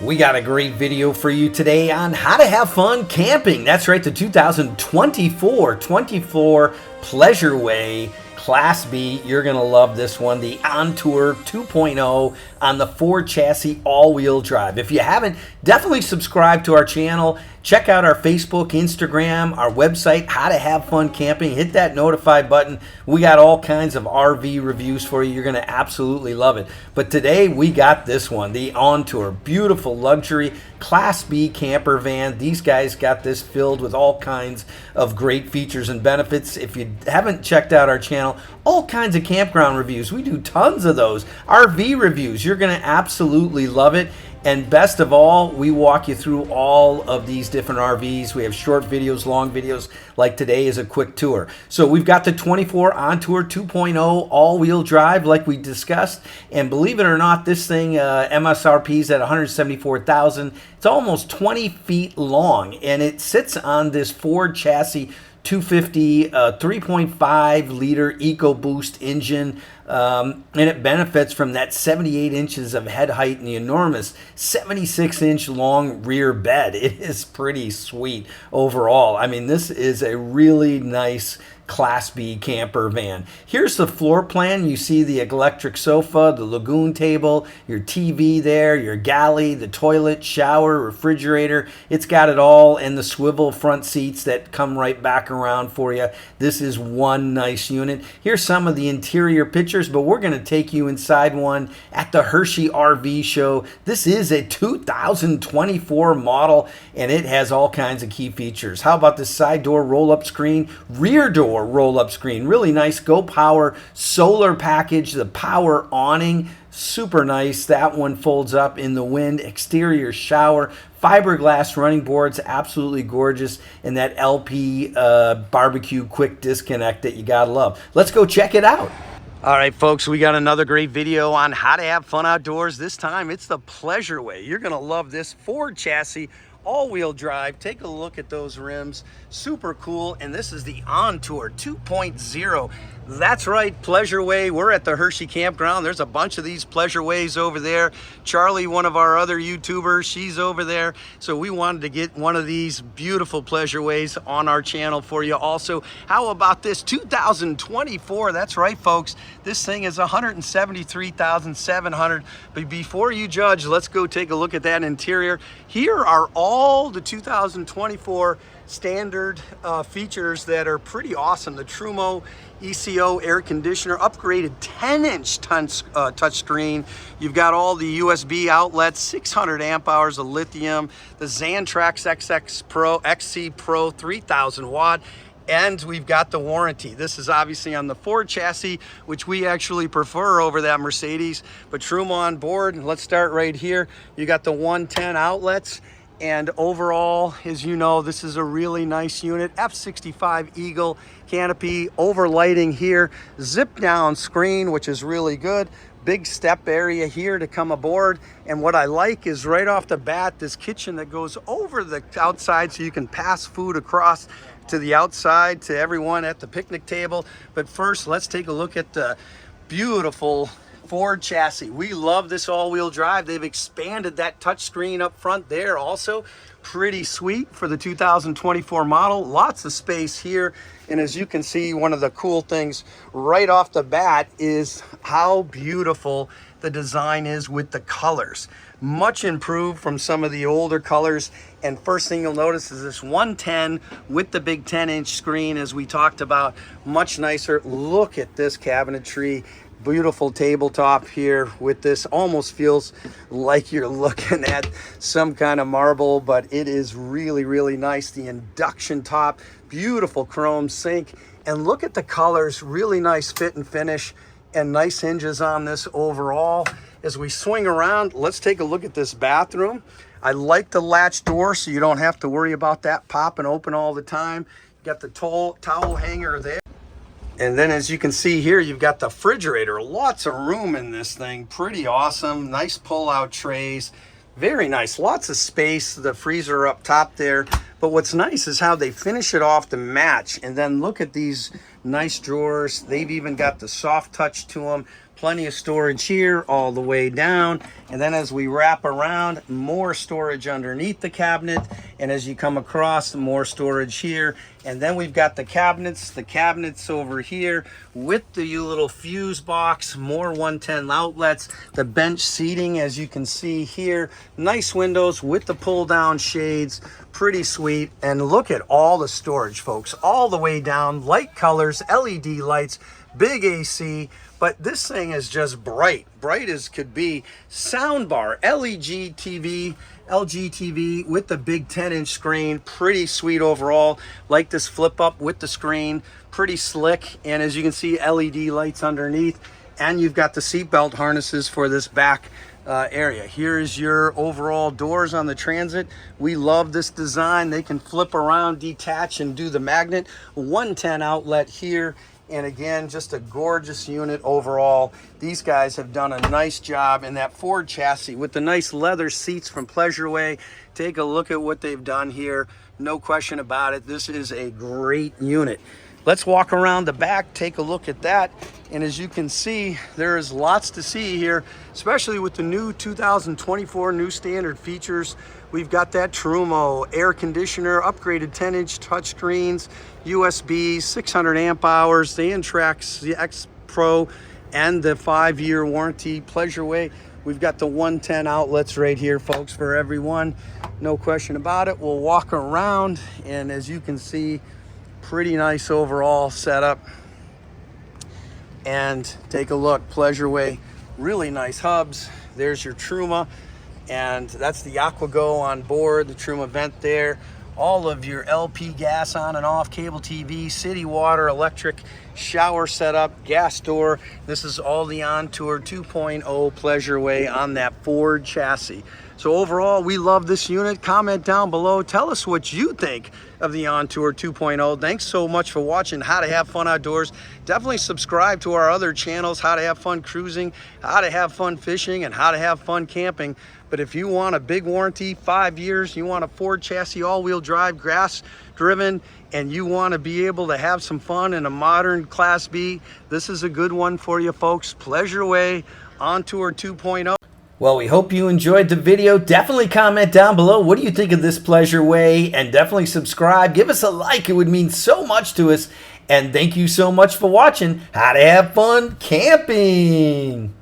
We got a great video for you today on how to have fun camping. That's right, the 2024 Pleasure Way Class B. You're going to love this one, the Ontour 2.0 on the Ford chassis all-wheel drive. If you haven't, definitely subscribe to our channel. Check out our Facebook, Instagram, our website, How to Have Fun Camping. Hit that notify button. We got all kinds of RV reviews for you. You're going to absolutely love it. But today we got this one, the Ontour. Beautiful luxury Class B camper van. These guys got this filled with all kinds of great features and benefits. If you haven't checked out our channel, all kinds of campground reviews. We do tons of those. RV reviews. You're going to absolutely love it. And best of all, we walk you through all of these different RVs. We have short videos, long videos, like today is a quick tour. So we've got the 24 Ontour 2.0 all-wheel drive like we discussed. And believe it or not, this thing MSRP is at $174,000. It's almost 20 feet long, and it sits on this Ford chassis 250 3.5 liter EcoBoost engine, and it benefits from that 78 inches of head height and the enormous 76-inch long rear bed. It is pretty sweet overall. I mean, this is a really nice Class B camper van. Here's the floor plan. You see the electric sofa, the lagoon table, your TV there, your galley, the toilet, shower, refrigerator. It's got it all, and the swivel front seats that come right back around for you. This is one nice unit. Here's some of the interior pictures, but we're going to take you inside one at the Hershey RV show. This is a 2024 model, and it has all kinds of key features. How about the side door roll-up screen, rear door roll-up screen, really nice Go Power solar package, the power awning, super nice. That one folds up in the wind, exterior shower, fiberglass running boards, absolutely gorgeous, and that LP barbecue quick disconnect that you gotta love. Let's go check it out. All right, folks, we got another great video on how to have fun outdoors. This time it's the Pleasure Way. You're gonna love this Ford chassis, all-wheel drive. Take a look at those rims, super cool. And this is the Ontour 2.0. That's right, Pleasure Way. We're at the Hershey campground. There's a bunch of these Pleasure Ways over there. Charlie, one of our other YouTubers, she's over there. So we wanted to get one of these beautiful Pleasure Ways on our channel for you also. How about this 2024? That's right, folks. This thing is $173,700. But before you judge, let's go take a look at that interior. Here are all the 2024 standard features that are pretty awesome. The Trumo ECO air conditioner, upgraded 10-inch touchscreen. You've got all the USB outlets, 600 amp hours of lithium, the Xantrax XC Pro 3000 watt, and we've got the warranty. This is obviously on the Ford chassis, which we actually prefer over that Mercedes, but Trumo on board. Let's start right here. You got the 110 outlets. And overall, as you know, this is a really nice unit. F65 Eagle canopy, overlighting here, zip down screen, which is really good. Big step area here to come aboard. And what I like is right off the bat, this kitchen that goes over the outside so you can pass food across to the outside to everyone at the picnic table. But first, let's take a look at the beautiful Ford chassis. We love this all-wheel drive. They've expanded that touchscreen up front there also. Pretty sweet for the 2024 model. Lots of space here. And as you can see, one of the cool things right off the bat is how beautiful the design is with the colors. Much improved from some of the older colors. And first thing you'll notice is this 110 with the big 10-inch screen, as we talked about. Much nicer. Look at this cabinetry. Beautiful tabletop here with this. Almost feels like you're looking at some kind of marble, but it is really, really nice. The induction top, beautiful chrome sink, and look at the colors. Really nice fit and finish, and nice hinges on this overall. As we swing around, let's take a look at this bathroom. I like the latch door, so you don't have to worry about that popping open all the time. You got the towel hanger there. And then as you can see here, you've got the refrigerator. Lots of room in this thing. Pretty awesome. Nice pull-out trays. Very nice. Lots of space. The freezer up top there. But what's nice is how they finish it off to match. And then look at these Nice drawers. They've even got the soft touch to them. Plenty of storage here all the way down. And then as we wrap around, more storage underneath the cabinet. And as you come across, more storage here. And then we've got the cabinets over here with the little fuse box, more 110 outlets, the bench seating, as you can see here. Nice windows with the pull down shades. Pretty sweet. And look at all the storage, folks, all the way down. Light colors, LED lights, big AC. But this thing is just bright as could be. Soundbar, LG TV with the big 10-inch screen. Pretty sweet overall. Like this flip up with the screen. Pretty slick. And as you can see, LED lights underneath. And you've got the seatbelt harnesses for this back area. Here's your overall doors on the Transit. We love this design. They can flip around, detach, and do the magnet. 110 outlet here. And again, just a gorgeous unit overall. These guys have done a nice job in that Ford chassis with the nice leather seats from Pleasure Way. Take a look at what they've done here. No question about it. This is a great unit. Let's walk around the back, take a look at that. And as you can see, there is lots to see here, especially with the new 2024 new standard features. We've got that Trumo air conditioner, upgraded 10-inch touchscreens, USB, 600 amp hours, the Intrax, the X Pro, and the 5-year warranty. Pleasure Way. We've got the 110 outlets right here, folks, for everyone. No question about it. We'll walk around, and as you can see, pretty nice overall setup. And take a look, Pleasure Way, really nice hubs. There's your Truma, and that's the AquaGo on board, the Truma vent there. All of your LP gas on and off, cable TV, city water, electric, shower setup, gas door. This is all the Ontour 2.0 Pleasure Way on that Ford chassis. So overall, we love this unit. Comment down below. Tell us what you think of the Ontour 2.0. Thanks so much for watching How to Have Fun Outdoors. Definitely subscribe to our other channels, How to Have Fun Cruising, How to Have Fun Fishing, and How to Have Fun Camping. But if you want a big warranty, 5 years, you want a Ford chassis, all-wheel drive, grass-driven, and you want to be able to have some fun in a modern Class B, this is a good one for you, folks. Pleasure Way, Ontour 2.0. Well, we hope you enjoyed the video. Definitely comment down below. What do you think of this Pleasure Way? And definitely subscribe. Give us a like. It would mean so much to us. And thank you so much for watching How to Have Fun Camping.